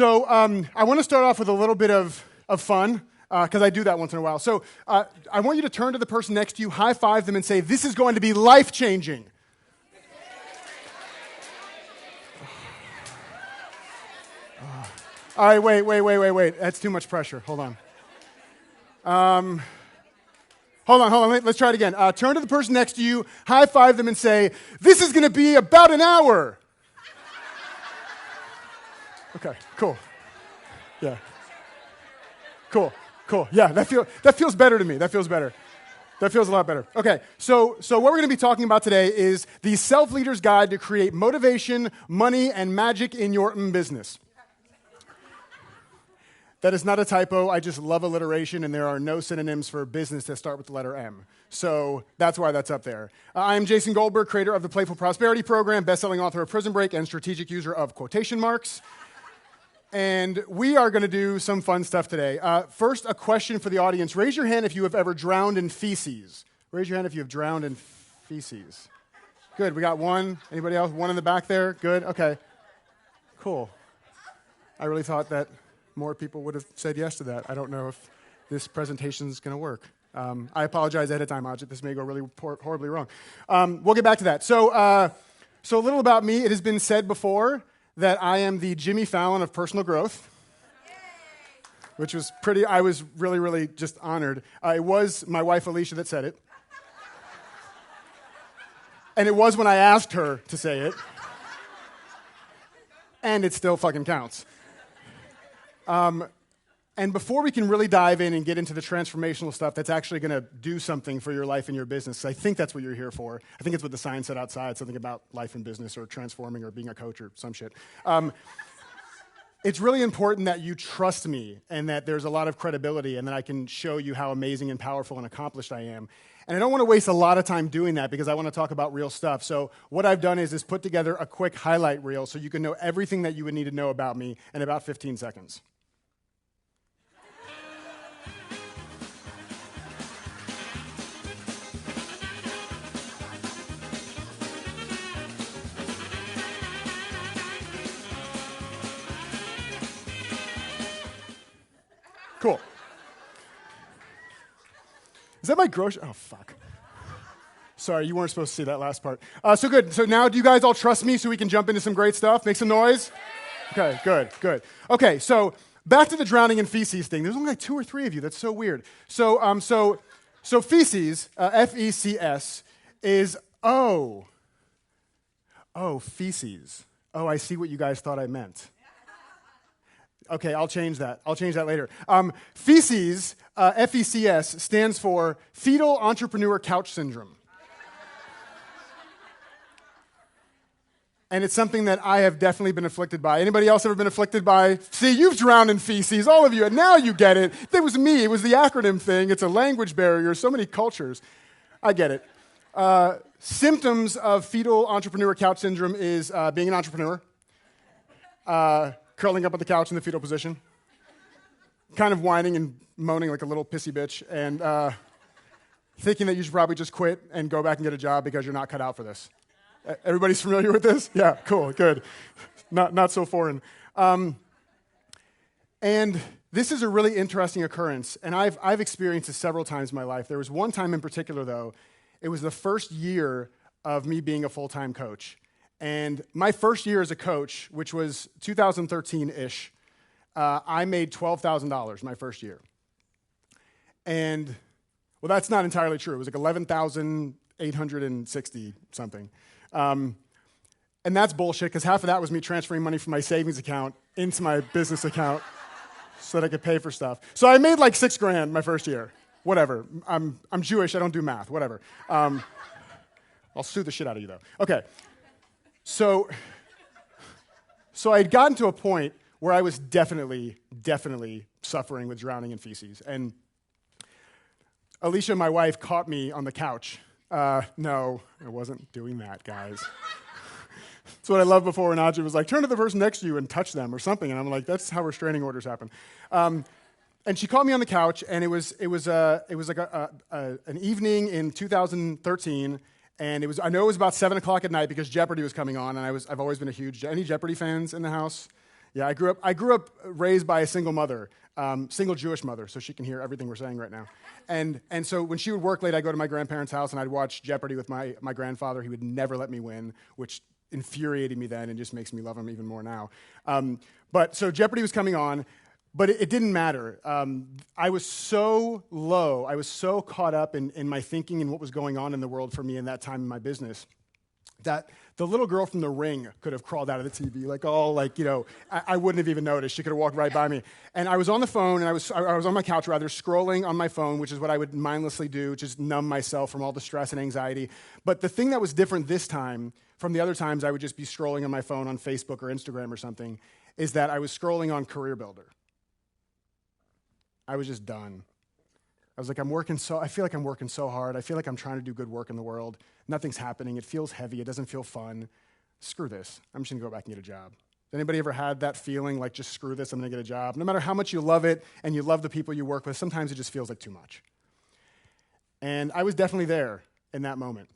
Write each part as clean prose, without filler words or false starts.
I want to start off with a little bit of fun, because I do that once in a while. So I want you to turn to the person next to you, high-five them, and say, "This is going to be life-changing." All right, wait. That's too much pressure. Hold on. Hold on. Let's try it again. Turn to the person next to you, high-five them, and say, "This is going to be about an hour." Okay, cool. Yeah. Cool. Yeah, that feels better to me. That feels better. That feels a lot better. Okay, so what we're going to be talking about today is the Self-Leader's Guide to Create Motivation, Money, and Magic in Your Business. That is not a typo. I just love alliteration, and there are no synonyms for business that start with the letter M. So that's why that's up there. I'm Jason Goldberg, creator of the Playful Prosperity Program, best-selling author of Prison Break, and strategic user of quotation marks. And we are going to do some fun stuff today. First, a question for the audience. Raise your hand if you have ever drowned in feces. Raise your hand if you have drowned in feces. Good, we got one. Anybody else? One in the back there? Good, okay. Cool. I really thought that more people would have said yes to that. I don't know if this presentation is going to work. I apologize ahead of time, Ajit. This may go really horribly wrong. We'll get back to that. So a little about me. It has been said before that I am the Jimmy Fallon of personal growth, which was I was really just honored. It was my wife, Alicia, that said it. And it was when I asked her to say it. And it still fucking counts. And before we can really dive in and get into the transformational stuff that's actually going to do something for your life and your business, I think that's what you're here for. I think it's what the sign said outside, something about life and business or transforming or being a coach or some shit. It's really important that you trust me and that there's a lot of credibility and that I can show you how amazing and powerful and accomplished I am. And I don't want to waste a lot of time doing that because I want to talk about real stuff. So what I've done is put together a quick highlight reel so you can know everything that you would need to know about me in about 15 seconds. Cool. Is that my grocery? Oh, fuck. Sorry, you weren't supposed to see that last part. So good. So now do you guys all trust me so we can jump into some great stuff? Make some noise? Okay, good. Okay, so back to the drowning in feces thing. There's only like 2 or 3 of you. That's so weird. So feces, FECS, is feces. Oh, I see what you guys thought I meant. Okay, I'll change that. I'll change that later. FECS, FECS, stands for Fetal Entrepreneur Couch Syndrome. And it's something that I have definitely been afflicted by. Anybody else ever been afflicted by? See, you've drowned in feces, all of you, and now you get it. It was me. It was the acronym thing. It's a language barrier, so many cultures. I get it. Symptoms of Fetal Entrepreneur Couch Syndrome is being an entrepreneur, curling up on the couch in the fetal position, kind of whining and moaning like a little pissy bitch, and thinking that you should probably just quit and go back and get a job because you're not cut out for this. Everybody's familiar with this? Yeah, cool, good. Not so foreign. And this is a really interesting occurrence, and I've experienced this several times in my life. There was one time in particular, though. It was the first year of me being a full-time coach. And my first year as a coach, which was 2013-ish, I made $12,000 my first year. And, well, that's not entirely true. It was like $11,860 something. And that's bullshit, because half of that was me transferring money from my savings account into my business account so that I could pay for stuff. So I made like $6,000 my first year. Whatever. I'm Jewish. I don't do math. Whatever. I'll sue the shit out of you, though. Okay. So I'd gotten to a point where I was definitely suffering with drowning in feces. And Alicia, my wife, caught me on the couch. No, I wasn't doing that, guys. That's what I loved before when Ajit was like, turn to the person next to you and touch them or something. And I'm like, that's how restraining orders happen. And she caught me on the couch, and it was like an evening in 2013. And I know it was about 7 o'clock at night because Jeopardy was coming on, and I've always been a huge, any Jeopardy fans in the house? Yeah, I grew up raised by a single mother, single Jewish mother, so she can hear everything we're saying right now. And so when she would work late, I'd go to my grandparents' house and I'd watch Jeopardy with my grandfather. He would never let me win, which infuriated me then and just makes me love him even more now. But so Jeopardy was coming on, but it didn't matter. I was so low, I was so caught up in my thinking and what was going on in the world for me in that time in my business, that the little girl from The Ring could have crawled out of the TV, I wouldn't have even noticed. She could have walked right by me. And I was on the phone, and I was on my couch, rather, scrolling on my phone, which is what I would mindlessly do, just numb myself from all the stress and anxiety. But the thing that was different this time from the other times I would just be scrolling on my phone on Facebook or Instagram or something, is that I was scrolling on Career Builder. I was just done. I was like, I feel like I'm working so hard. I feel like I'm trying to do good work in the world. Nothing's happening. It feels heavy. It doesn't feel fun. Screw this. I'm just going to go back and get a job. Anybody ever had that feeling like, just screw this, I'm going to get a job? No matter how much you love it and you love the people you work with, sometimes it just feels like too much. And I was definitely there in that moment.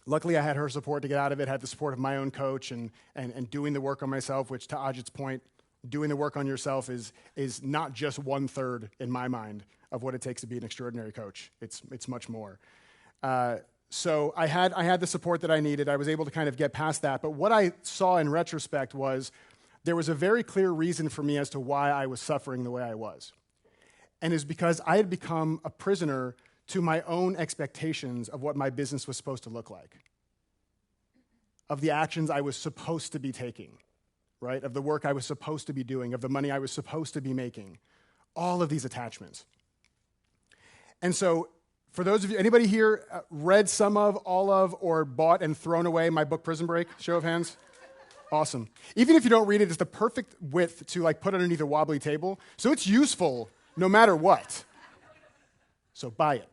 Luckily, I had her support to get out of it, had the support of my own coach and doing the work on myself, which, to Ajit's point, doing the work on yourself is not just 1/3 in my mind of what it takes to be an extraordinary coach. It's much more. So I had the support that I needed. I was able to kind of get past that. But what I saw in retrospect was there was a very clear reason for me as to why I was suffering the way I was. And it's because I had become a prisoner to my own expectations of what my business was supposed to look like, of the actions I was supposed to be taking, right? Of the work I was supposed to be doing, of the money I was supposed to be making, all of these attachments. And so for those of you, anybody here read some of, all of, or bought and thrown away my book, Prison Break? Show of hands. Awesome. Even if you don't read it, it's the perfect width to put underneath a wobbly table. So it's useful no matter what. So buy it.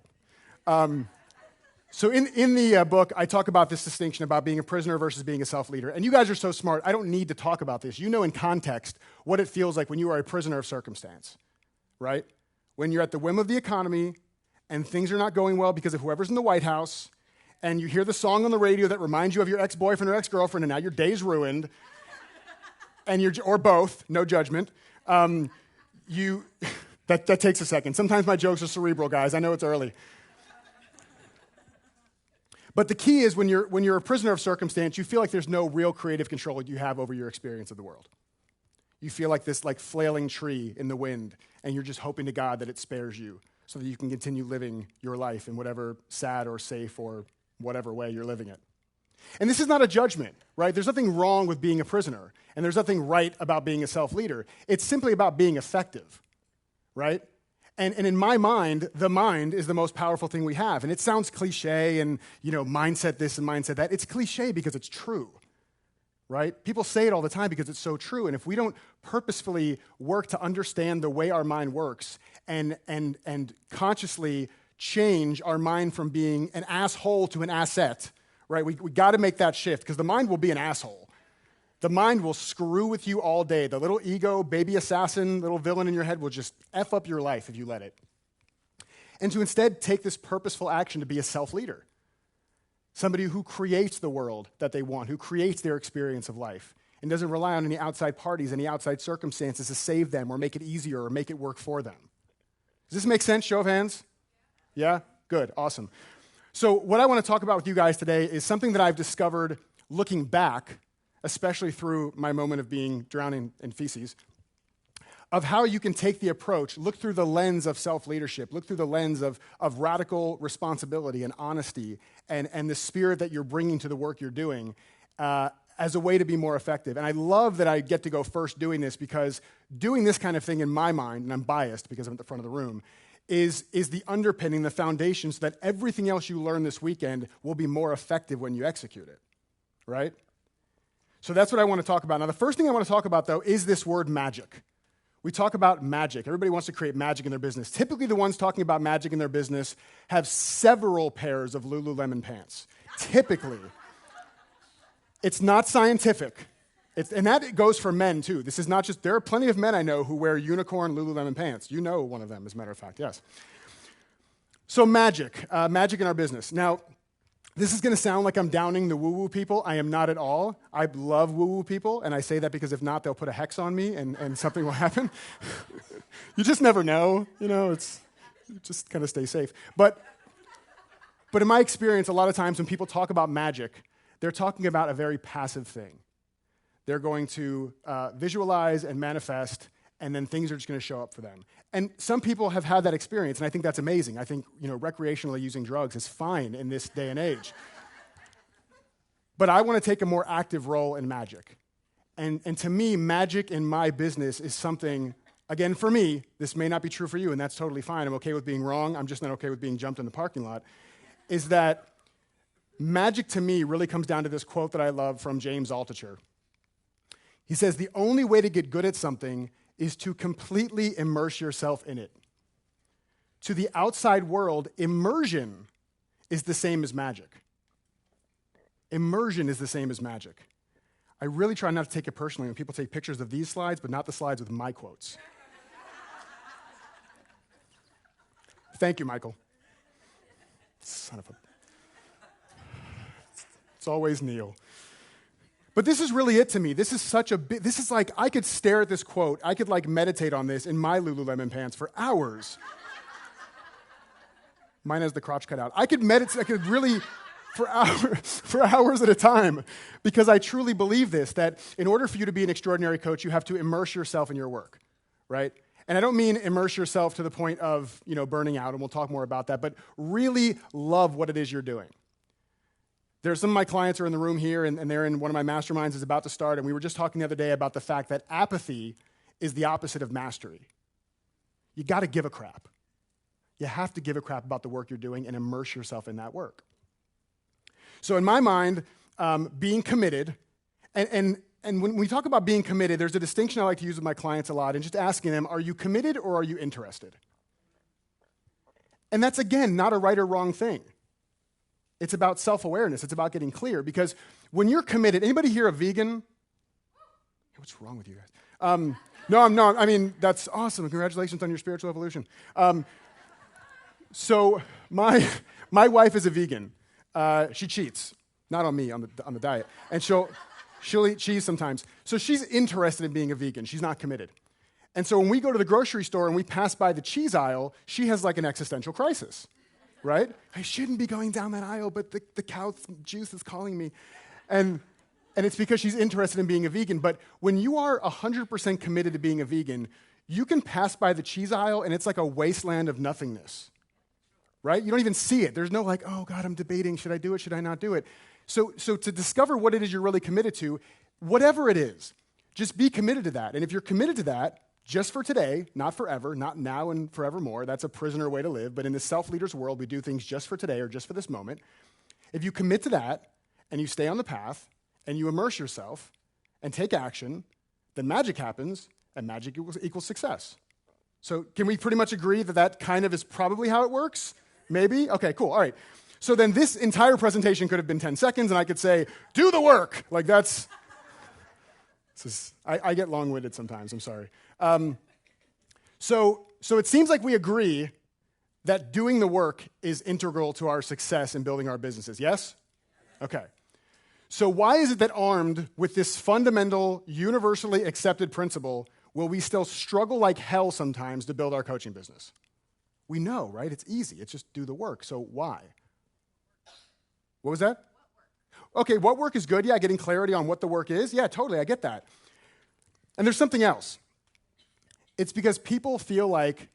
So in the book, I talk about this distinction about being a prisoner versus being a self-leader. And you guys are so smart, I don't need to talk about this. You know in context what it feels like when you are a prisoner of circumstance, right? When you're at the whim of the economy and things are not going well because of whoever's in the White House, and you hear the song on the radio that reminds you of your ex-boyfriend or ex-girlfriend, and now your day's ruined, and or both, no judgment. That takes a second. Sometimes my jokes are cerebral, guys. I know it's early. But the key is when you're a prisoner of circumstance, you feel like there's no real creative control you have over your experience of the world. You feel like this flailing tree in the wind, and you're just hoping to God that it spares you so that you can continue living your life in whatever sad or safe or whatever way you're living it. And this is not a judgment, right? There's nothing wrong with being a prisoner, and there's nothing right about being a self-leader. It's simply about being effective, right? And in my mind, the mind is the most powerful thing we have. And it sounds cliche and, mindset this and mindset that. It's cliche because it's true, right? People say it all the time because it's so true. And if we don't purposefully work to understand the way our mind works and consciously change our mind from being an asshole to an asset, right? We got to make that shift because the mind will be an asshole. The mind will screw with you all day. The little ego, baby assassin, little villain in your head will just F up your life if you let it. And to instead take this purposeful action to be a self-leader, somebody who creates the world that they want, who creates their experience of life, and doesn't rely on any outside parties, any outside circumstances to save them or make it easier or make it work for them. Does this make sense? Show of hands? Yeah? Good. Awesome. So what I want to talk about with you guys today is something that I've discovered looking back, especially through my moment of being drowning in feces, of how you can take the approach, look through the lens of self-leadership, look through the lens of radical responsibility and honesty and the spirit that you're bringing to the work you're doing as a way to be more effective. And I love that I get to go first doing this because doing this kind of thing in my mind, and I'm biased because I'm at the front of the room, is the underpinning, the foundation so that everything else you learn this weekend will be more effective when you execute it, right? So that's what I want to talk about. Now, the first thing I want to talk about, though, is this word magic. We talk about magic. Everybody wants to create magic in their business. Typically, the ones talking about magic in their business have several pairs of Lululemon pants. Typically. It's not scientific. And that goes for men, too. This is not just, there are plenty of men I know who wear unicorn Lululemon pants. You know one of them, as a matter of fact, yes. So magic in our business. Now, This is going to sound like I'm downing the woo-woo people. I am not at all. I love woo-woo people, and I say that because if not, they'll put a hex on me, and something will happen. You just never know. It's just kind of stay safe. But in my experience, a lot of times when people talk about magic, they're talking about a very passive thing. They're going to visualize and manifest, and then things are just going to show up for them. And some people have had that experience, and I think that's amazing. I think, recreationally using drugs is fine in this day and age. But I want to take a more active role in magic. And to me, magic in my business is something, again, for me, this may not be true for you, and that's totally fine. I'm okay with being wrong. I'm just not okay with being jumped in the parking lot, is that magic to me really comes down to this quote that I love from James Altucher. He says, the only way to get good at something is to completely immerse yourself in it. To the outside world, immersion is the same as magic. Immersion is the same as magic. I really try not to take it personally when people take pictures of these slides, but not the slides with my quotes. Thank you, Michael. Son of a... It's always Neil. But this is really it to me. This is like, I could stare at this quote. I could meditate on this in my Lululemon pants for hours. Mine has the crotch cut out. I could meditate, really, for hours at a time, because I truly believe this, that in order for you to be an extraordinary coach, you have to immerse yourself in your work, right? And I don't mean immerse yourself to the point of, burning out, and we'll talk more about that, but really love what it is you're doing. There's some of my clients are in the room here, and they're in one of my masterminds is about to start, and we were just talking the other day about the fact that apathy is the opposite of mastery. You got to give a crap. You have to give a crap about the work you're doing and immerse yourself in that work. So in my mind, being committed, and when we talk about being committed, there's a distinction I like to use with my clients a lot, and just asking them, are you committed or are you interested? And that's, again, not a right or wrong thing. It's about self-awareness. It's about getting clear. Because when you're committed, anybody here a vegan? What's wrong with you guys? No, I'm not. I mean, that's awesome. Congratulations on your spiritual evolution. So my wife is a vegan. She cheats. Not on me, on the diet. And she'll eat cheese sometimes. So she's interested in being a vegan. She's not committed. And so when we go to the grocery store and we pass by the cheese aisle, she has an existential crisis. Right? I shouldn't be going down that aisle, but the cow juice is calling me. And it's because she's interested in being a vegan. But when you are 100% committed to being a vegan, you can pass by the cheese aisle and it's like a wasteland of nothingness. Right? You don't even see it. There's no oh God, I'm debating, should I do it, should I not do it? So to discover what it is you're really committed to, whatever it is, just be committed to that. And if you're committed to that, just for today, not forever, not now and forevermore. That's a prisoner way to live. But in the self-leader's world, we do things just for today or just for this moment. If you commit to that and you stay on the path and you immerse yourself and take action, then magic happens, and magic equals success. So can we pretty much agree that kind of is probably how it works? Maybe? Okay, cool. All right. So then this entire presentation could have been 10 seconds, and I could say, do the work. I get long-winded sometimes. I'm sorry. So it seems like we agree that doing the work is integral to our success in building our businesses, yes? Okay. So why is it that armed with this fundamental, universally accepted principle, will we still struggle like hell sometimes to build our coaching business? We know, right? It's easy. It's just do the work. So why? What was that? Okay, what work is good? Yeah, getting clarity on what the work is. Yeah, totally, I get that. And there's something else. It's because people feel like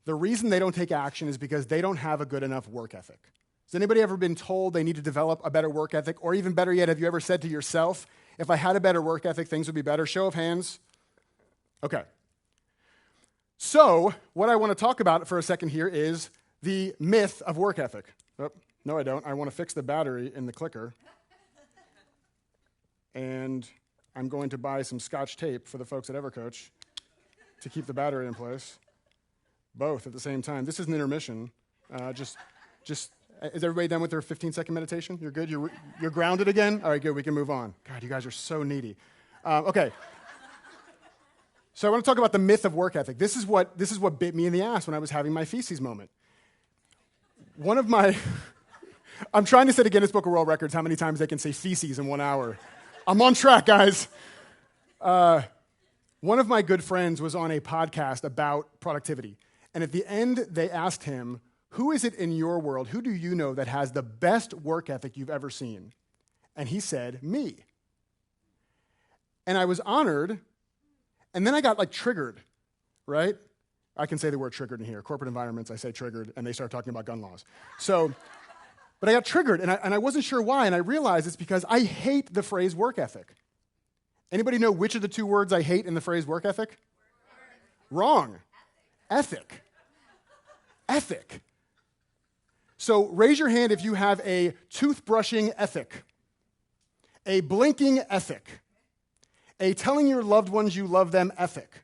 the reason they don't take action is because they don't have a good enough work ethic. Has anybody ever been told they need to develop a better work ethic? Or even better yet, have you ever said to yourself, if I had a better work ethic, things would be better? Show of hands. Okay. So what I want to talk about for a second here is the myth of work ethic. Oh, no, I don't. I want to fix the battery in the clicker. And I'm going to buy some Scotch tape for the folks at EverCoach to keep the battery in place. Both at the same time. This is an intermission. Just is everybody done with their 15-second meditation? You're good? You're grounded again? All right, good. We can move on. God, you guys are so needy. Okay. So I want to talk about the myth of work ethic. This is what bit me in the ass when I was having my FECS moment. One of my I'm trying to set a Guinness Book of World Records how many times they can say feces in 1 hour. I'm on track, guys. One of my good friends was on a podcast about productivity. And at the end, they asked him, who is it in your world, who do you know that has the best work ethic you've ever seen? And he said, me. And I was honored, and then I got triggered, right? I can say the word triggered in here. Corporate environments, I say triggered, and they start talking about gun laws. But I got triggered, and I wasn't sure why, and I realized it's because I hate the phrase work ethic. Anybody know which of the two words I hate in the phrase work ethic? Wrong. Ethic. Ethic. So raise your hand if you have a toothbrushing ethic, a blinking ethic, a telling your loved ones you love them ethic.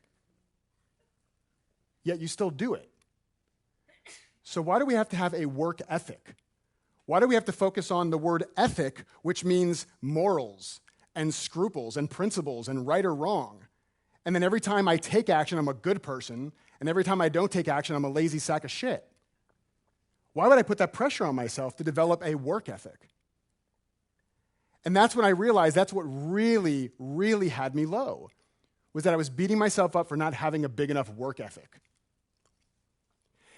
Yet you still do it. So why do we have to have a work ethic? Why do we have to focus on the word ethic, which means morals and scruples and principles and right or wrong? And then every time I take action, I'm a good person, and every time I don't take action, I'm a lazy sack of shit. Why would I put that pressure on myself to develop a work ethic? And that's when I realized that's what really, really had me low, was that I was beating myself up for not having a big enough work ethic.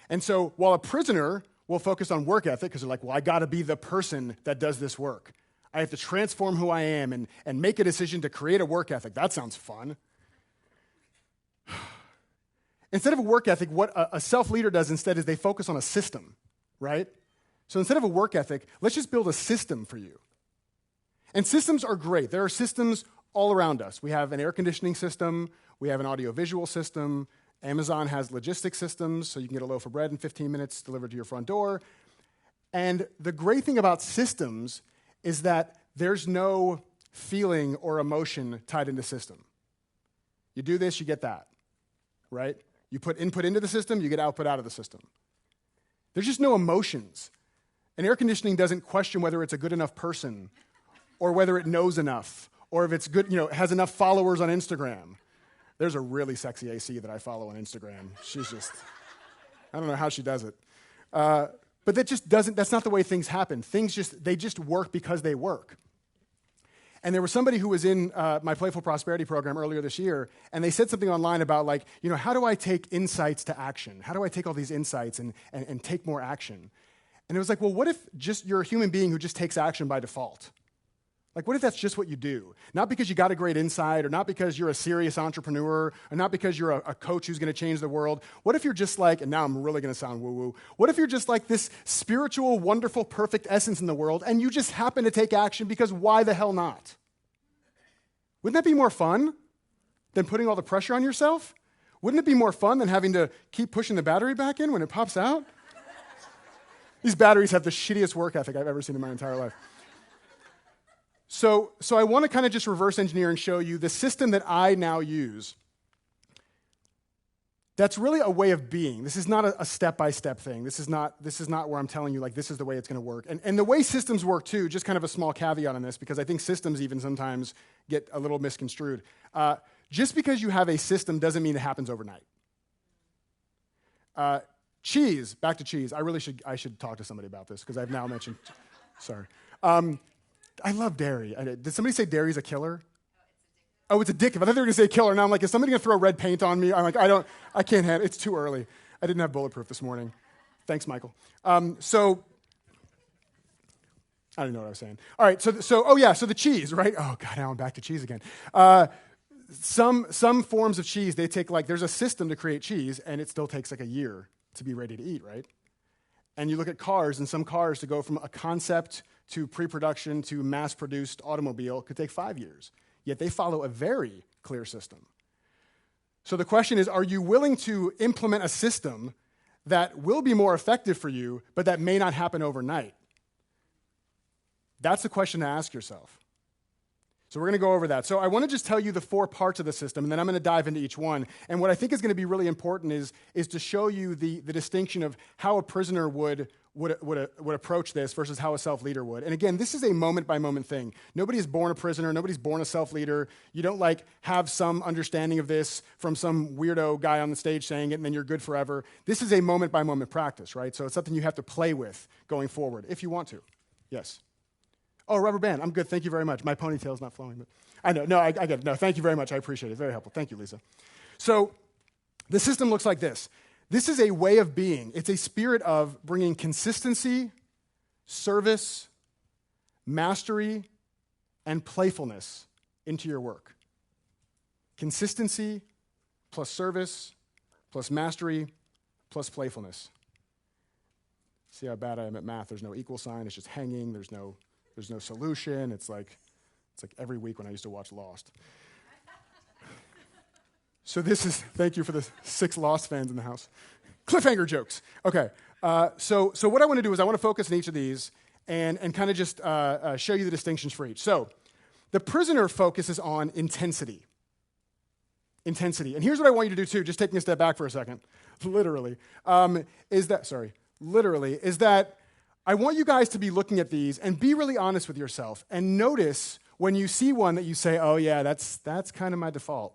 And so while a prisoner will focus on work ethic, because they're like, well, I got to be the person that does this work. I have to transform who I am and make a decision to create a work ethic. That sounds fun. Instead of a work ethic, what a self-leader does instead is they focus on a system, right? So instead of a work ethic, let's just build a system for you. And systems are great. There are systems all around us. We have an air conditioning system. We have an audiovisual system. Amazon has logistics systems, so you can get a loaf of bread in 15 minutes delivered to your front door. And the great thing about systems is that there's no feeling or emotion tied into system. You do this, you get that, right? You put input into the system, you get output out of the system. There's just no emotions. And air conditioning doesn't question whether it's a good enough person or whether it knows enough or if it's good, has enough followers on Instagram. There's a really sexy AC that I follow on Instagram. She's just, I don't know how she does it. But that's not the way things happen. They just work because they work. And there was somebody who was in my Playful Prosperity program earlier this year, and they said something online about how do I take insights to action? How do I take all these insights and take more action? And it was like, well, what if just you're a human being who just takes action by default? What if that's just what you do? Not because you got a great insight, or not because you're a serious entrepreneur, or not because you're a coach who's going to change the world. What if you're just and now I'm really going to sound woo-woo, what if you're just this spiritual, wonderful, perfect essence in the world, and you just happen to take action because why the hell not? Wouldn't that be more fun than putting all the pressure on yourself? Wouldn't it be more fun than having to keep pushing the battery back in when it pops out? These batteries have the shittiest work ethic I've ever seen in my entire life. So I want to kind of just reverse engineer and show you the system that I now use. That's really a way of being. This is not a step-by-step thing. This is not where I'm telling you, this is the way it's going to work. And the way systems work, too, just kind of a small caveat on this, because I think systems even sometimes get a little misconstrued. Just because you have a system doesn't mean it happens overnight. Cheese, back to cheese. I should talk to somebody about this, because I've now mentioned, sorry. I love dairy. Did somebody say dairy's a killer? Oh, it's addictive. I thought they were going to say killer. Now I'm like, is somebody going to throw red paint on me? I'm like, I can't handle it. It's too early. I didn't have bulletproof this morning. Thanks, Michael. So I didn't know what I was saying. All right, so the cheese, right? Oh, God, now I'm back to cheese again. Some forms of cheese, they take there's a system to create cheese, and it still takes a year to be ready to eat, right? And you look at cars, and some cars to go from a concept to pre-production to mass-produced automobile could take 5 years. Yet they follow a very clear system. So the question is, are you willing to implement a system that will be more effective for you, but that may not happen overnight? That's the question to ask yourself. So we're going to go over that. So I want to just tell you the 4 parts of the system, and then I'm going to dive into each one. And what I think is going to be really important is to show you the distinction of how a prisoner would approach this versus how a self-leader would. And again, this is a moment-by-moment thing. Nobody is born a prisoner. Nobody's born a self-leader. You don't have some understanding of this from some weirdo guy on the stage saying it, and then you're good forever. This is a moment-by-moment practice, right? So it's something you have to play with going forward if you want to. Yes. Oh, rubber band. I'm good. Thank you very much. My ponytail's not flowing, but I know. No, I get it. No, thank you very much. I appreciate it. Very helpful. Thank you, Lisa. So the system looks like this. This is a way of being. It's a spirit of bringing consistency, service, mastery, and playfulness into your work. Consistency plus service plus mastery plus playfulness. See how bad I am at math. There's no equal sign. It's just hanging. There's no solution. It's like every week when I used to watch Lost. So thank you for the 6 Lost fans in the house. Cliffhanger jokes. Okay, so what I want to do is I want to focus on each of these and kind of just show you the distinctions for each. So the prisoner focuses on intensity. Intensity. And here's what I want you to do too, just taking a step back for a second, literally, is that I want you guys to be looking at these and be really honest with yourself and notice when you see one that you say, oh yeah, that's kind of my default.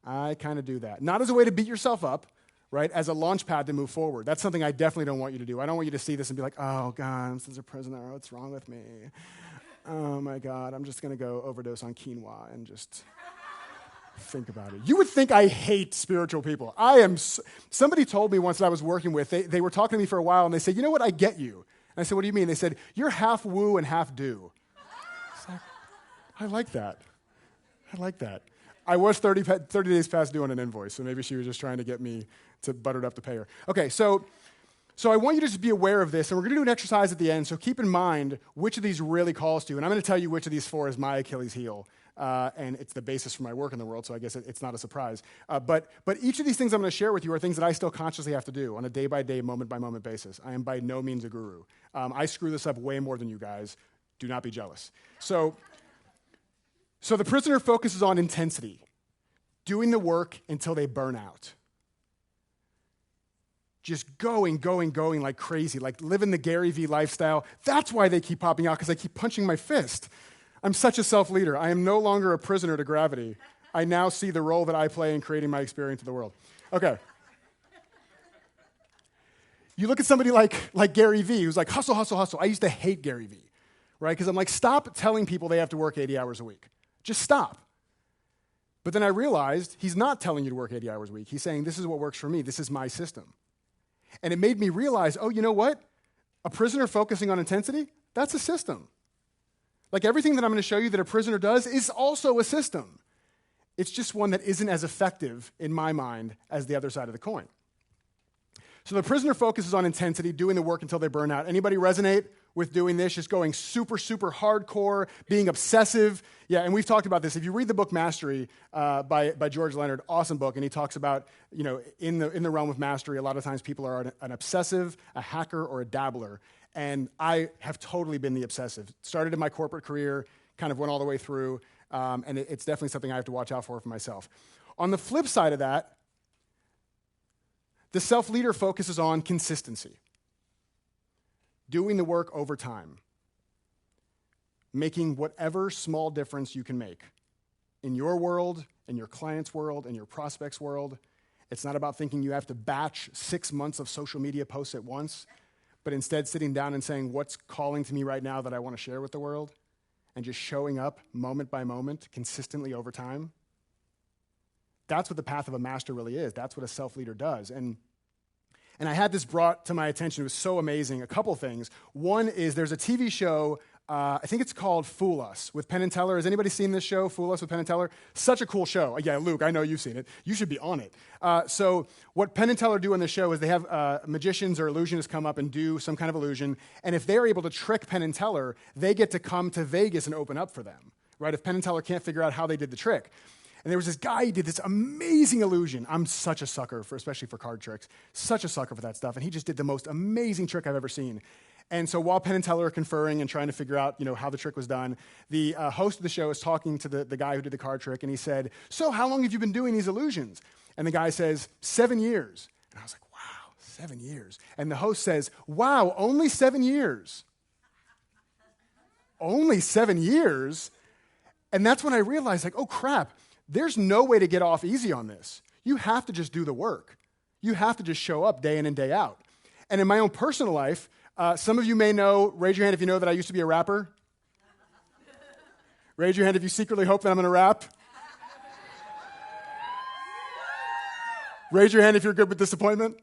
I kind of do that. Not as a way to beat yourself up, right? As a launch pad to move forward. That's something I definitely don't want you to do. I don't want you to see this and be like, oh God, this is a prisoner. What's wrong with me? Oh my God, I'm just going to go overdose on quinoa and just think about it. You would think I hate spiritual people. Somebody told me once that I was working with, they were talking to me for a while and they said, you know what, I get you. And I said, what do you mean? They said, you're half woo and half do. Like, I like that. I was 30 days past due on an invoice, so maybe she was just trying to get me to butter it up to pay her. Okay, so I want you to just be aware of this, and we're going to do an exercise at the end, so keep in mind which of these really calls to you, and I'm going to tell you which of these 4 is my Achilles heel, and it's the basis for my work in the world, so I guess it's not a surprise. But each of these things I'm going to share with you are things that I still consciously have to do on a day-by-day, moment-by-moment basis. I am by no means a guru. I screw this up way more than you guys. Do not be jealous. So the prisoner focuses on intensity, doing the work until they burn out. Just going like crazy, like living the Gary Vee lifestyle. That's why they keep popping out, because I keep punching my fist. I'm such a self-leader. I am no longer a prisoner to gravity. I now see the role that I play in creating my experience of the world. Okay. You look at somebody like Gary Vee, who's like, hustle, hustle, hustle. I used to hate Gary Vee, right? Because I'm like, stop telling people they have to work 80 hours a week. Just stop. But then I realized he's not telling you to work 80 hours a week. He's saying, this is what works for me. This is my system. And it made me realize, oh, you know what? A prisoner focusing on intensity, that's a system. Like everything that I'm going to show you that a prisoner does is also a system. It's just one that isn't as effective in my mind as the other side of the coin. So the prisoner focuses on intensity, doing the work until they burn out. Anybody resonate with doing this, just going super, super hardcore, being obsessive? Yeah, and we've talked about this. If you read the book Mastery by George Leonard, awesome book, and he talks about, in the realm of mastery, a lot of times people are an obsessive, a hacker, or a dabbler. And I have totally been the obsessive. Started in my corporate career, kind of went all the way through, and it's definitely something I have to watch out for myself. On the flip side of that, the self-leader focuses on consistency, doing the work over time, making whatever small difference you can make in your world, in your client's world, in your prospect's world. It's not about thinking you have to batch 6 months of social media posts at once, but instead sitting down and saying, what's calling to me right now that I want to share with the world, and just showing up moment by moment, consistently over time. That's what the path of a master really is. That's what a self-leader does. And I had this brought to my attention. It was so amazing. A couple things. One is there's a TV show, I think it's called Fool Us with Penn and Teller. Has anybody seen this show, Fool Us with Penn and Teller? Such a cool show. Yeah, Luke, I know you've seen it. You should be on it. So what Penn and Teller do on this show is they have magicians or illusionists come up and do some kind of illusion, and if they're able to trick Penn and Teller, they get to come to Vegas and open up for them, right? If Penn and Teller can't figure out how they did the trick. And there was this guy who did this amazing illusion. I'm such a sucker, especially for card tricks. Such a sucker for that stuff. And he just did the most amazing trick I've ever seen. And so while Penn and Teller are conferring and trying to figure out, how the trick was done, the host of the show is talking to the guy who did the card trick, and he said, so how long have you been doing these illusions? And the guy says, 7 years. And I was like, wow, 7 years. And the host says, wow, only 7 years. Only 7 years? And that's when I realized, oh crap, there's no way to get off easy on this. You have to just do the work. You have to just show up day in and day out. And in my own personal life, Some of you may know, raise your hand if you know that I used to be a rapper. Raise your hand if you secretly hope that I'm going to rap. Raise your hand if you're good with disappointment.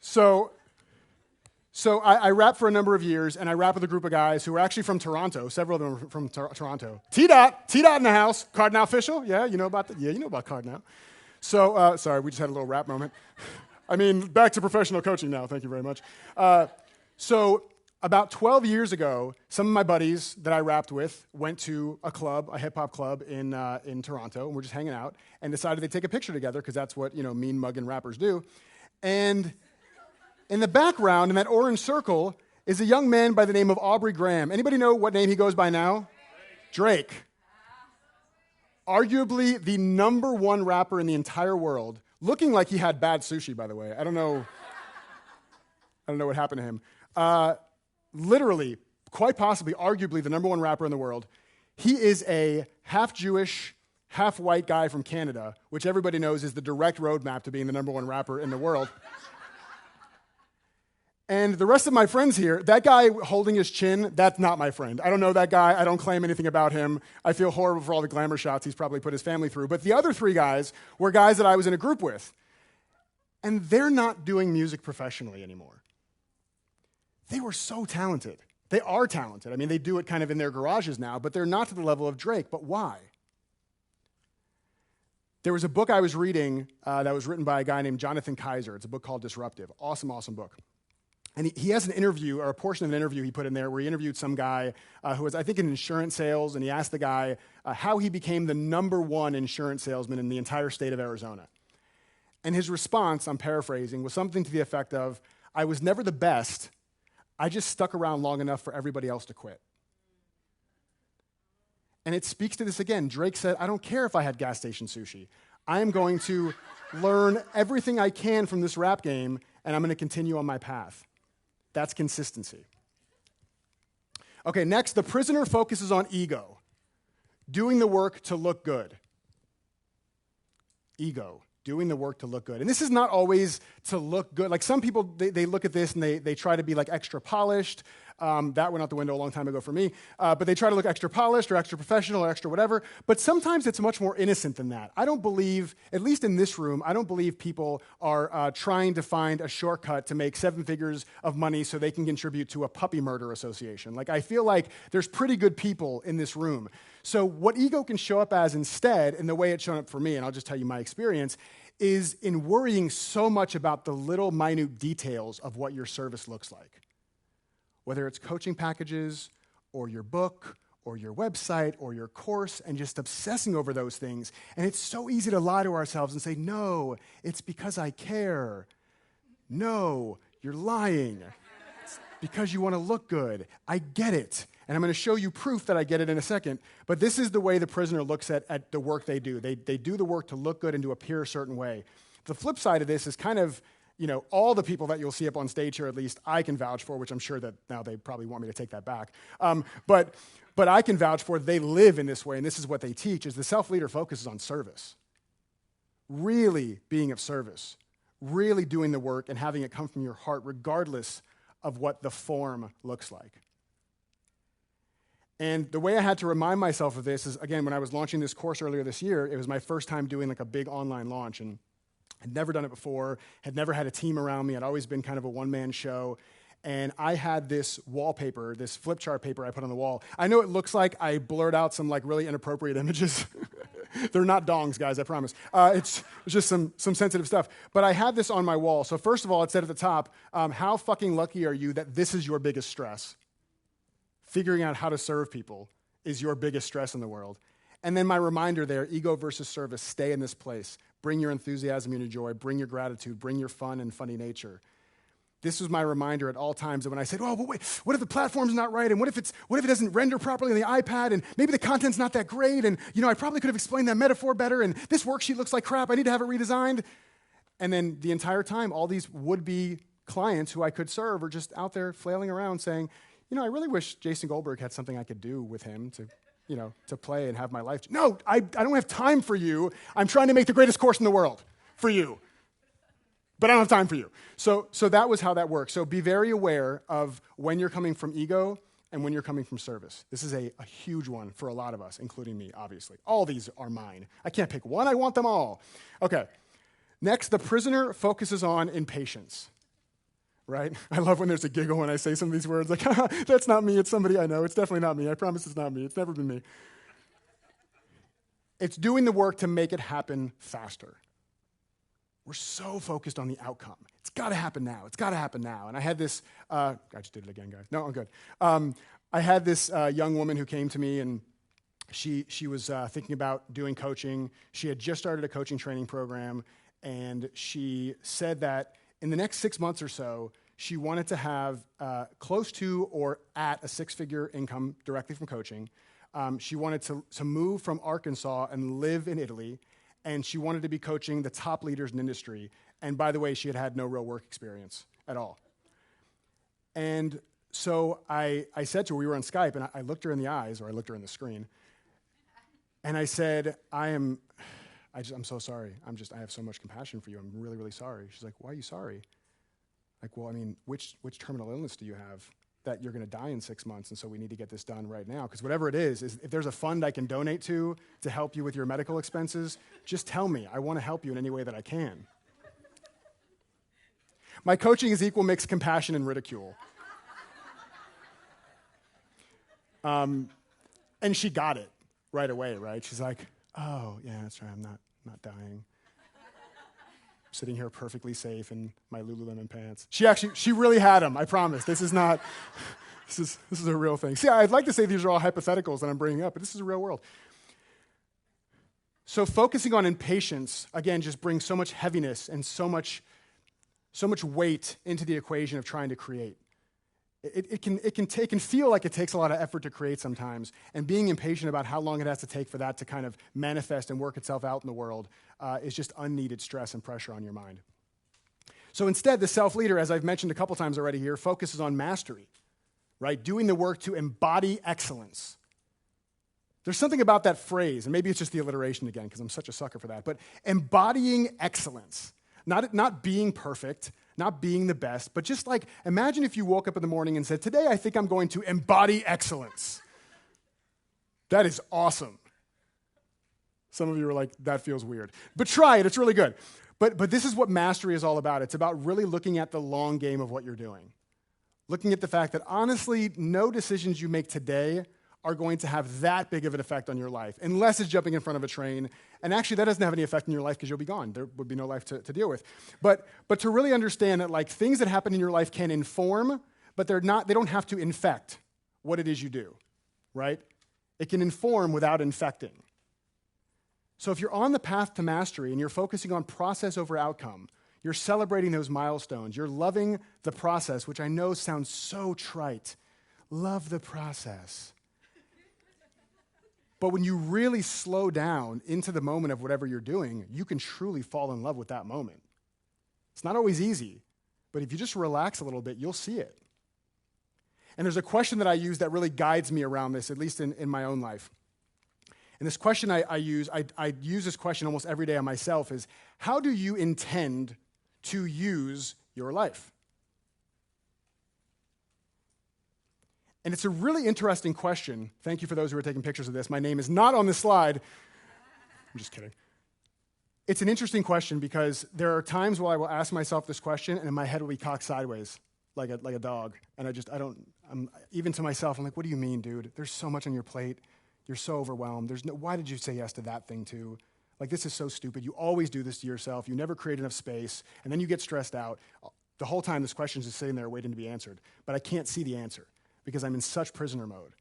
So I rapped for a number of years, and I rapped with a group of guys who were actually from Toronto. Several of them were from Toronto. T-Dot in the house. Cardinal official? Yeah, you know about that? Yeah, you know about Cardinal. So, sorry, we just had a little rap moment. I mean, back to professional coaching now. Thank you very much. So about 12 years ago, some of my buddies that I rapped with went to a club, a hip-hop club in Toronto, and we're just hanging out, and decided they'd take a picture together, because that's what, mean mugging rappers do. And in the background, in that orange circle, is a young man by the name of Aubrey Graham. Anybody know what name he goes by now? Drake. Arguably the #1 rapper in the entire world, looking like he had bad sushi, by the way. I don't know what happened to him. Literally, quite possibly, arguably the #1 rapper in the world. He is a half Jewish, half white guy from Canada, which everybody knows is the direct roadmap to being the #1 rapper in the world. And the rest of my friends here, that guy holding his chin, that's not my friend. I don't know that guy. I don't claim anything about him. I feel horrible for all the glamour shots he's probably put his family through. But the other 3 guys were guys that I was in a group with. And they're not doing music professionally anymore. They were so talented. They are talented. I mean, they do it kind of in their garages now, but they're not to the level of Drake. But why? There was a book I was reading that was written by a guy named Jonathan Kaiser. It's a book called Disruptive. Awesome, awesome book. And he has an interview, or a portion of an interview he put in there, where he interviewed some guy who was, I think, in insurance sales, and he asked the guy how he became the #1 insurance salesman in the entire state of Arizona. And his response, I'm paraphrasing, was something to the effect of, I was never the best, I just stuck around long enough for everybody else to quit. And it speaks to this again. Drake said, I don't care if I had gas station sushi. I am going to learn everything I can from this rap game, and I'm going to continue on my path. That's consistency. Okay, next, the prisoner focuses on ego, doing the work to look good. Ego, doing the work to look good. And this is not always to look good. Like some people, they look at this and they try to be like extra polished. That went out the window a long time ago for me. But they try to look extra polished or extra professional or extra whatever. But sometimes it's much more innocent than that. I don't believe, at least in this room, I don't believe people are trying to find a shortcut to make 7 figures of money so they can contribute to a puppy murder association. Like, I feel like there's pretty good people in this room. So what ego can show up as instead, and the way it's shown up for me, and I'll just tell you my experience, is in worrying so much about the little minute details of what your service looks like. Whether it's coaching packages, or your book, or your website, or your course, and just obsessing over those things. And it's so easy to lie to ourselves and say, no, it's because I care. No, you're lying. It's because you want to look good. I get it. And I'm going to show you proof that I get it in a second. But this is the way the prisoner looks at the work they do. They do the work to look good and to appear a certain way. The flip side of this is kind of, all the people that you'll see up on stage here, at least, I can vouch for, which I'm sure that now they probably want me to take that back. But I can vouch for, they live in this way, and this is what they teach, is the self-leader focuses on service. Really being of service. Really doing the work and having it come from your heart, regardless of what the form looks like. And the way I had to remind myself of this is, again, when I was launching this course earlier this year, it was my first time doing like a big online launch, and I'd never done it before, had never had a team around me, I'd always been kind of a one-man show, and I had this wallpaper, this flip chart paper I put on the wall. I know it looks like I blurred out some like really inappropriate images. They're not dongs, guys, I promise. It's just some sensitive stuff. But I had this on my wall. So first of all, it said at the top, how fucking lucky are you that this is your biggest stress? Figuring out how to serve people is your biggest stress in the world. And then my reminder there, ego versus service, stay in this place. Bring your enthusiasm and your joy. Bring your gratitude. Bring your fun and funny nature. This was my reminder at all times that when I said, oh, but wait, what if the platform's not right? And what if it doesn't render properly on the iPad? And maybe the content's not that great? And, I probably could have explained that metaphor better. And this worksheet looks like crap. I need to have it redesigned. And then the entire time, all these would-be clients who I could serve are just out there flailing around saying, I really wish Jason Goldberg had something I could do with him to play and have my life. No, I don't have time for you. I'm trying to make the greatest course in the world for you. but I don't have time for you. So that was how that works. So be very aware of when you're coming from ego and when you're coming from service. This is a huge one for a lot of us, including me, obviously. All these are mine. I can't pick one. I want them all. Okay. Next, the prisoner focuses on impatience. Right? I love when there's a giggle when I say some of these words. Like, that's not me. It's somebody I know. It's definitely not me. I promise it's not me. It's never been me. It's doing the work to make it happen faster. We're so focused on the outcome. It's got to happen now. It's got to happen now. And I had this, I just did it again, guys. No, I'm good. I had this young woman who came to me, and she was thinking about doing coaching. She had just started a coaching training program, and she said that in the next 6 months or so, she wanted to have close to or at a six-figure income directly from coaching. She wanted to move from Arkansas and live in Italy, and she wanted to be coaching the top leaders in industry. And by the way, she had had no real work experience at all. And so I said to her, we were on Skype, and I looked her in the eyes, or I looked her in the screen, and I said, I'm so sorry. I have so much compassion for you. I'm really, really sorry. She's like, why are you sorry? Like, well, I mean, which terminal illness do you have that you're going to die in 6 months, and so we need to get this done right now? Because whatever it is if there's a fund I can donate to help you with your medical expenses, just tell me. I want to help you in any way that I can. My coaching is equal mixed compassion and ridicule. And she got it right away, right? She's like, oh, yeah, that's right. I'm not dying. Sitting here perfectly safe in my Lululemon pants. She really had them, I promise. This is a real thing. See, I'd like to say these are all hypotheticals that I'm bringing up, but this is a real world. So focusing on impatience, again, just brings so much heaviness and so much weight into the equation of trying to create. It can feel like it takes a lot of effort to create sometimes, and being impatient about how long it has to take for that to kind of manifest and work itself out in the world is just unneeded stress and pressure on your mind. So instead, the self-leader, as I've mentioned a couple times already here, focuses on mastery, right? Doing the work to embody excellence. There's something about that phrase, and maybe it's just the alliteration again, because I'm such a sucker for that, but embodying excellence. Not being perfect, not being the best, but just like, imagine if you woke up in the morning and said, today I think I'm going to embody excellence. That is awesome. Some of you are like, that feels weird. But try it, it's really good. But this is what mastery is all about. It's about really looking at the long game of what you're doing. Looking at the fact that honestly, no decisions you make today are going to have that big of an effect on your life, unless it's jumping in front of a train. And actually, that doesn't have any effect on your life because you'll be gone. There would be no life to deal with. But to really understand that like things that happen in your life can inform, but they don't have to infect what it is you do, right? It can inform without infecting. So if you're on the path to mastery and you're focusing on process over outcome, you're celebrating those milestones, you're loving the process, which I know sounds so trite. Love the process. But when you really slow down into the moment of whatever you're doing, you can truly fall in love with that moment. It's not always easy, but if you just relax a little bit, you'll see it. And there's a question that I use that really guides me around this, at least in my own life. And this question I use this question almost every day on myself is, how do you intend to use your life? And it's a really interesting question. Thank you for those who are taking pictures of this. My name is not on this slide. I'm just kidding. It's an interesting question because there are times where I will ask myself this question and my head will be cocked sideways like a dog. And I'm even to myself, I'm like, what do you mean, dude? There's so much on your plate. You're so overwhelmed. Why did you say yes to that thing too? Like, this is so stupid. You always do this to yourself. You never create enough space. And then you get stressed out. The whole time this question is just sitting there waiting to be answered. But I can't see the answer, because I'm in such prisoner mode.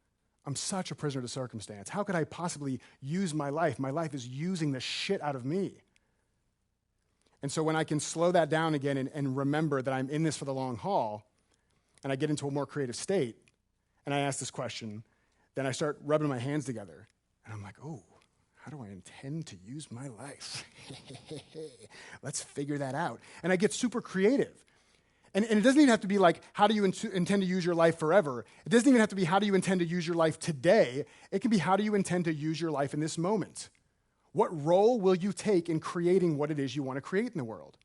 I'm such a prisoner to circumstance. How could I possibly use my life? My life is using the shit out of me. And so when I can slow that down again and remember that I'm in this for the long haul, and I get into a more creative state, and I ask this question, then I start rubbing my hands together. And I'm like, oh, how do I intend to use my life? Let's figure that out. And I get super creative. And it doesn't even have to be like, how do you intend to use your life forever? It doesn't even have to be, how do you intend to use your life today? It can be, how do you intend to use your life in this moment? What role will you take in creating what it is you want to create in the world?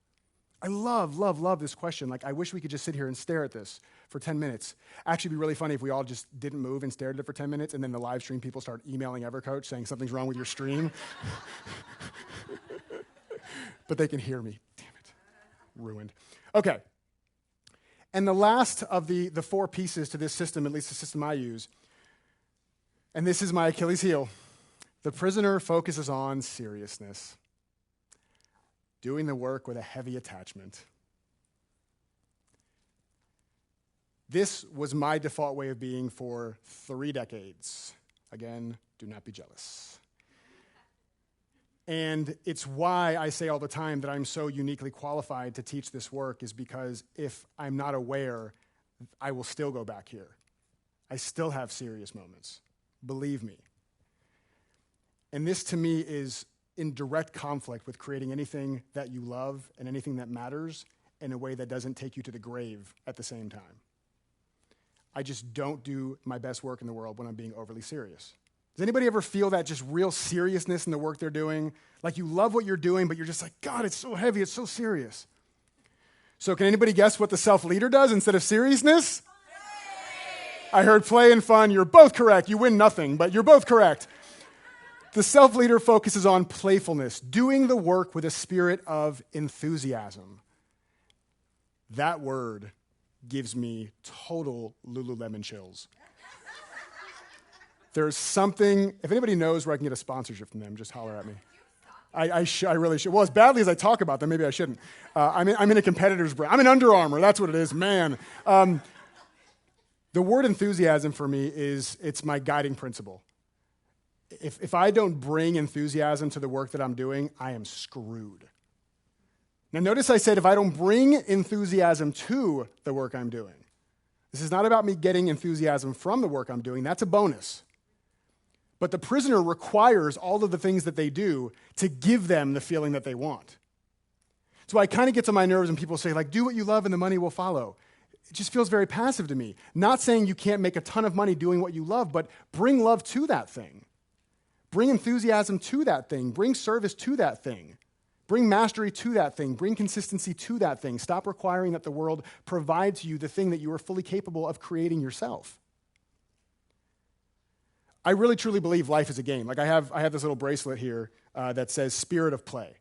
I love this question. Like, I wish we could just sit here and stare at this for 10 minutes. Actually, it'd be really funny if we all just didn't move and stared at it for 10 minutes, and then the live stream people start emailing EverCoach saying something's wrong with your stream. But they can hear me. Damn it. Ruined. Okay. And the last of the four pieces to this system, at least the system I use, and this is my Achilles heel, the prisoner focuses on seriousness. Doing the work with a heavy attachment. This was my default way of being for 3 decades. Again, do not be jealous. And it's why I say all the time that I'm so uniquely qualified to teach this work, is because if I'm not aware, I will still go back here. I still have serious moments. Believe me. And this to me is in direct conflict with creating anything that you love and anything that matters in a way that doesn't take you to the grave at the same time. I just don't do my best work in the world when I'm being overly serious. Does anybody ever feel that just real seriousness in the work they're doing? Like you love what you're doing, but you're just like, God, it's so heavy, it's so serious. So can anybody guess what the self-leader does instead of seriousness? Play. I heard play and fun. You're both correct. You win nothing, but you're both correct. The self-leader focuses on playfulness, doing the work with a spirit of enthusiasm. That word gives me total Lululemon chills. There's something, if anybody knows where I can get a sponsorship from them, just holler at me. I really should. Well, as badly as I talk about them, maybe I shouldn't. I'm in a competitor's brand. I'm in Under Armour. That's what it is, man. The word enthusiasm for me it's my guiding principle. If I don't bring enthusiasm to the work that I'm doing, I am screwed. Now, notice I said if I don't bring enthusiasm to the work I'm doing. This is not about me getting enthusiasm from the work I'm doing. That's a bonus. But the prisoner requires all of the things that they do to give them the feeling that they want. So I kind of get to my nerves when people say, like, do what you love and the money will follow. It just feels very passive to me. Not saying you can't make a ton of money doing what you love, but bring love to that thing. Bring enthusiasm to that thing. Bring service to that thing. Bring mastery to that thing. Bring consistency to that thing. Stop requiring that the world provide to you the thing that you are fully capable of creating yourself. I really truly believe life is a game. Like I have this little bracelet here that says spirit of play.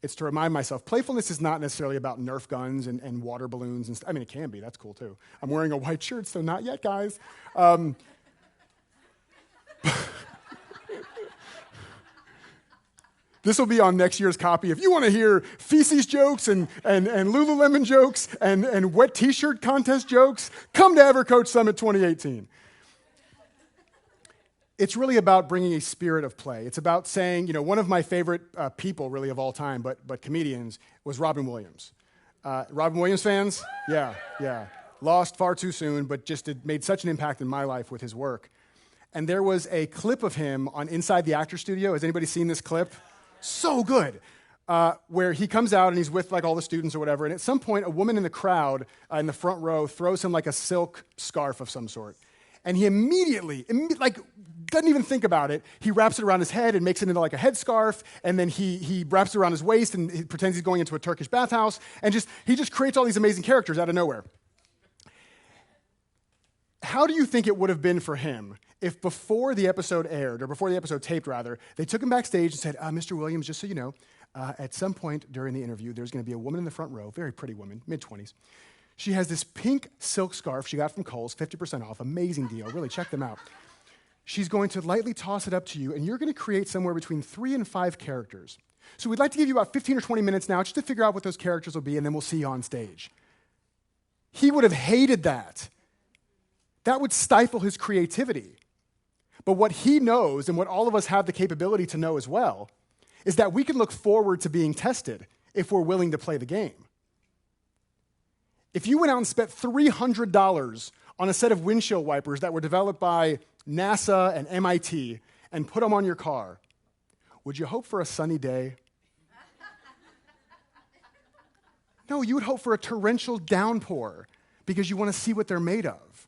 It's to remind myself, playfulness is not necessarily about Nerf guns and water balloons. I mean, it can be. That's cool, too. I'm wearing a white shirt, so not yet, guys. This will be on next year's copy. If you want to hear feces jokes and Lululemon jokes and wet T-shirt contest jokes, come to EverCoach Summit 2018. It's really about bringing a spirit of play. It's about saying, one of my favorite people really of all time, but comedians, was Robin Williams. Robin Williams fans? Yeah. Lost far too soon, but just made such an impact in my life with his work. And there was a clip of him on Inside the Actor Studio. Has anybody seen this clip? So good. Where he comes out and he's with like all the students or whatever, and at some point a woman in the crowd in the front row throws him like a silk scarf of some sort. And he immediately, doesn't even think about it. He wraps it around his head and makes it into like a headscarf, and then he wraps it around his waist and he pretends he's going into a Turkish bathhouse, and he just creates all these amazing characters out of nowhere. How do you think it would have been for him if before the episode aired, or before the episode taped rather, they took him backstage and said, Mr. Williams, just so you know, at some point during the interview, there's going to be a woman in the front row, very pretty woman, mid-20s. She has this pink silk scarf she got from Kohl's, 50% off, amazing deal, really check them out. She's going to lightly toss it up to you, and you're going to create somewhere between 3 and 5 characters. So we'd like to give you about 15 or 20 minutes now just to figure out what those characters will be, and then we'll see you on stage. He would have hated that. That would stifle his creativity. But what he knows, and what all of us have the capability to know as well, is that we can look forward to being tested if we're willing to play the game. If you went out and spent $300 on a set of windshield wipers that were developed by NASA and MIT and put them on your car, would you hope for a sunny day? No, you would hope for a torrential downpour because you want to see what they're made of.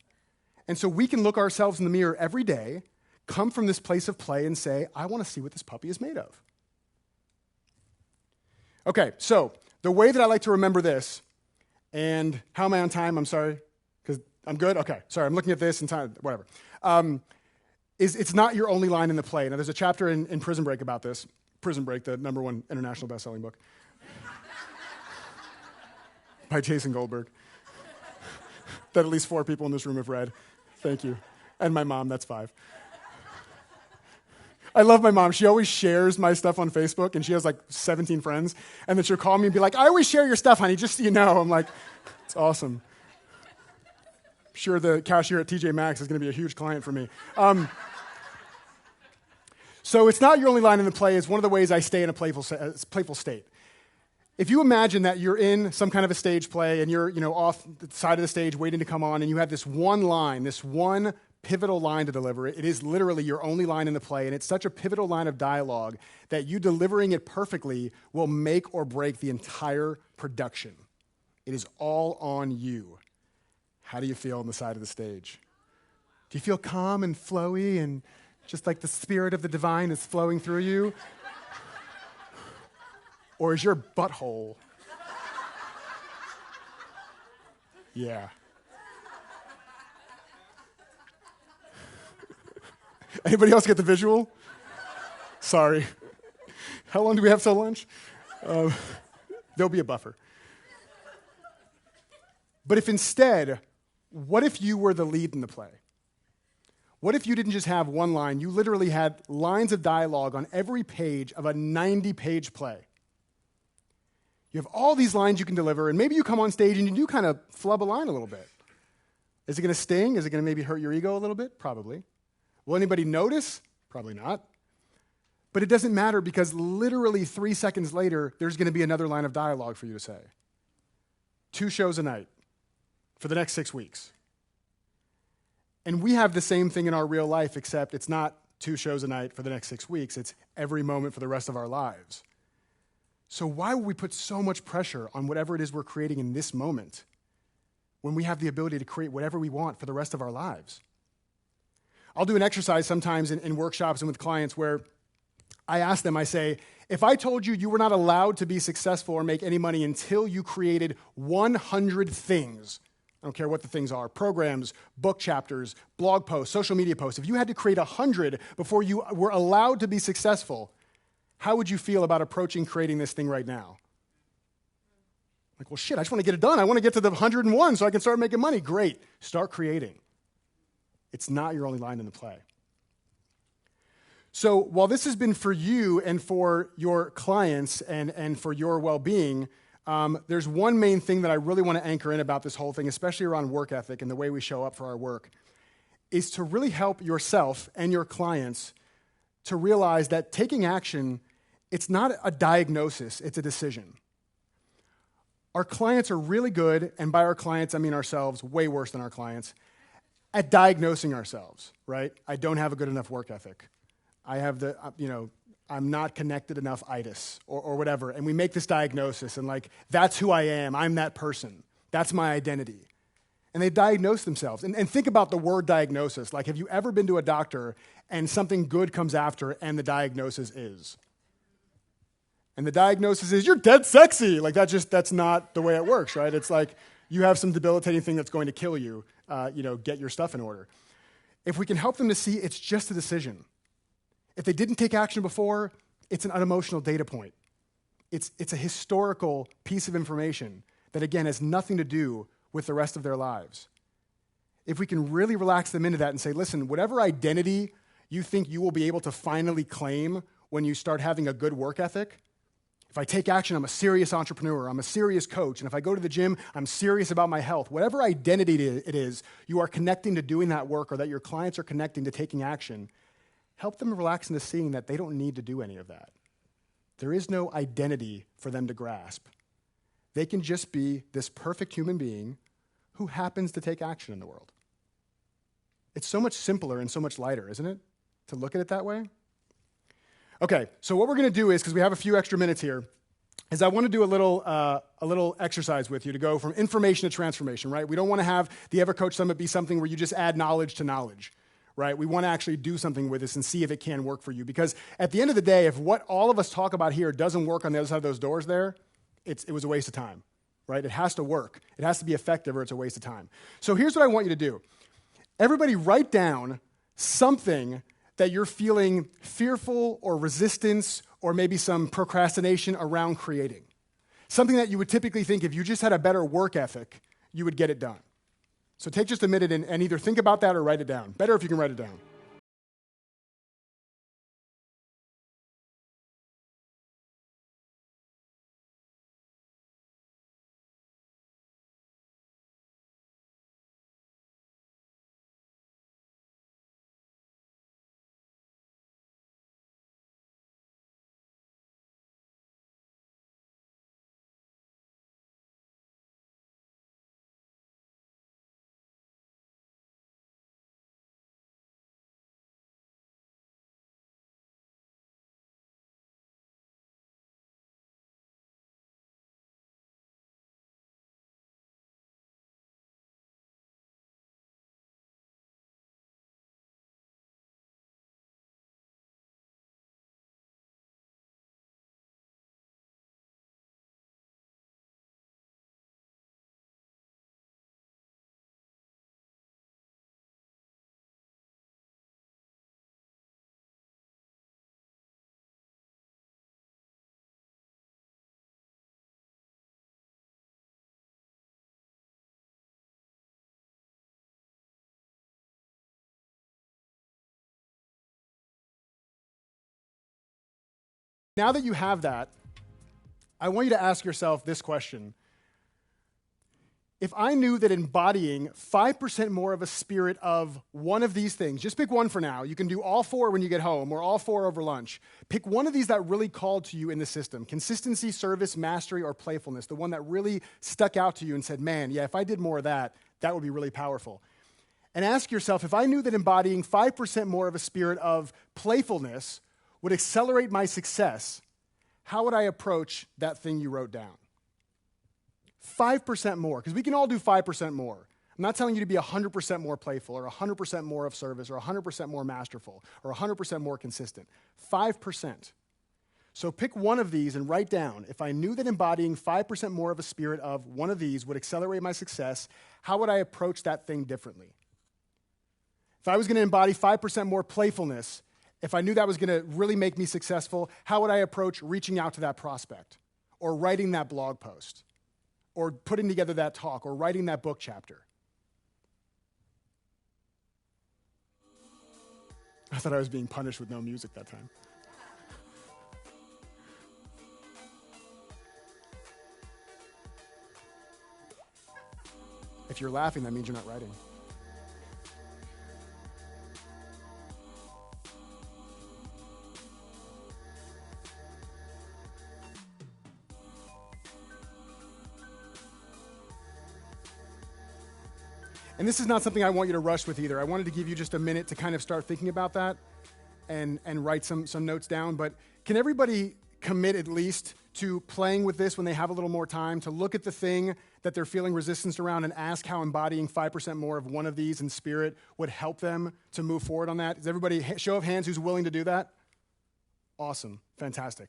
And so we can look ourselves in the mirror every day, come from this place of play and say, I want to see what this puppy is made of. Okay, so The way that I like to remember this, and how am I on time? I'm sorry, because I'm good? Okay, sorry, I'm looking at this and time, whatever. Is it's not your only line in the play. Now, there's a chapter in Prison Break about this. Prison Break, the #1 international best-selling book by Jason Goldberg that at least 4 people in this room have read. Thank you. And my mom, that's 5. I love my mom. She always shares my stuff on Facebook, and she has like 17 friends. And then she'll call me and be like, I always share your stuff, honey, just so you know. I'm like, it's awesome. I'm sure the cashier at TJ Maxx is going to be a huge client for me. So it's not your only line in the play. It's one of the ways I stay in a playful state. If you imagine that you're in some kind of a stage play and you're off the side of the stage waiting to come on, and you have this one line, this one pivotal line to deliver, it is literally your only line in the play, and it's such a pivotal line of dialogue that you delivering it perfectly will make or break the entire production. It is all on you. How do you feel on the side of the stage? Do you feel calm and flowy and just like the spirit of the divine is flowing through you? Or is your butthole? Yeah. Anybody else get the visual? Sorry. How long do we have till lunch? There'll be a buffer. But if instead, what if you were the lead in the play? What if you didn't just have one line? You literally had lines of dialogue on every page of a 90-page play. You have all these lines you can deliver, and maybe you come on stage and you do kind of flub a line a little bit. Is it going to sting? Is it going to maybe hurt your ego a little bit? Probably. Will anybody notice? Probably not. But it doesn't matter, because literally 3 seconds later, there's going to be another line of dialogue for you to say. 2 shows a night for the next 6 weeks. And we have the same thing in our real life, except it's not 2 shows a night for the next 6 weeks. It's every moment for the rest of our lives. So why would we put so much pressure on whatever it is we're creating in this moment when we have the ability to create whatever we want for the rest of our lives? I'll do an exercise sometimes in workshops and with clients where I ask them, I say, if I told you you were not allowed to be successful or make any money until you created 100 things, I don't care what the things are, programs, book chapters, blog posts, social media posts, if you had to create 100 before you were allowed to be successful, how would you feel about approaching creating this thing right now? Like, well, shit, I just want to get it done. I want to get to the 101 so I can start making money. Great. Start creating. It's not your only line in the play. So while this has been for you and for your clients and for your well-being, there's one main thing that I really want to anchor in about this whole thing, especially around work ethic and the way we show up for our work, is to really help yourself and your clients to realize that taking action, it's not a diagnosis, it's a decision. Our clients are really good, and by our clients, I mean ourselves, way worse than our clients, at diagnosing ourselves, right? I don't have a good enough work ethic. I have I'm not connected enough itis or whatever. And we make this diagnosis and like, that's who I am. I'm that person. That's my identity. And they diagnose themselves. And think about the word diagnosis. Like, have you ever been to a doctor and something good comes after and the diagnosis is? And the diagnosis is, you're dead sexy. Like, that's not the way it works, right? It's like, you have some debilitating thing that's going to kill you. Get your stuff in order. If we can help them to see it's just a decision. If they didn't take action before, it's an unemotional data point. It's a historical piece of information that, again, has nothing to do with the rest of their lives. If we can really relax them into that and say, listen, whatever identity you think you will be able to finally claim when you start having a good work ethic, if I take action, I'm a serious entrepreneur, I'm a serious coach, and if I go to the gym, I'm serious about my health. Whatever identity it is, you are connecting to doing that work, or that your clients are connecting to taking action, help them relax into seeing that they don't need to do any of that. There is no identity for them to grasp. They can just be this perfect human being who happens to take action in the world. It's so much simpler and so much lighter, isn't it, to look at it that way? Okay, so what we're going to do is, because we have a few extra minutes here, is I want to do a little exercise with you to go from information to transformation, right? We don't want to have the EverCoach Summit be something where you just add knowledge to knowledge, right? We want to actually do something with this and see if it can work for you. Because at the end of the day, if what all of us talk about here doesn't work on the other side of those doors there, it was a waste of time, right? It has to work. It has to be effective or it's a waste of time. So here's what I want you to do. Everybody write down something that you're feeling fearful or resistance or maybe some procrastination around creating. Something that you would typically think if you just had a better work ethic, you would get it done. So take just a minute and either think about that or write it down. Better if you can write it down. Now that you have that, I want you to ask yourself this question. If I knew that embodying 5% more of a spirit of one of these things, just pick one for now. You can do all four when you get home or all four over lunch. Pick one of these that really called to you in the system. Consistency, service, mastery, or playfulness. The one that really stuck out to you and said, man, yeah, if I did more of that, that would be really powerful. And ask yourself, if I knew that embodying 5% more of a spirit of playfulness would accelerate my success, how would I approach that thing you wrote down? 5% more, because we can all do 5% more. I'm not telling you to be 100% more playful or 100% more of service or 100% more masterful or 100% more consistent. 5%. So pick one of these and write down, if I knew that embodying 5% more of a spirit of one of these would accelerate my success, how would I approach that thing differently? If I was going to embody 5% more playfulness, if I knew that was going to really make me successful, how would I approach reaching out to that prospect or writing that blog post or putting together that talk or writing that book chapter? I thought I was being punished with no music that time. If you're laughing, that means you're not writing. And this is not something I want you to rush with either. I wanted to give you just a minute to kind of start thinking about that and write some notes down. But can everybody commit at least to playing with this when they have a little more time, to look at the thing that they're feeling resistance around and ask how embodying 5% more of one of these in spirit would help them to move forward on that? Is everybody, show of hands, who's willing to do that? Awesome. Fantastic.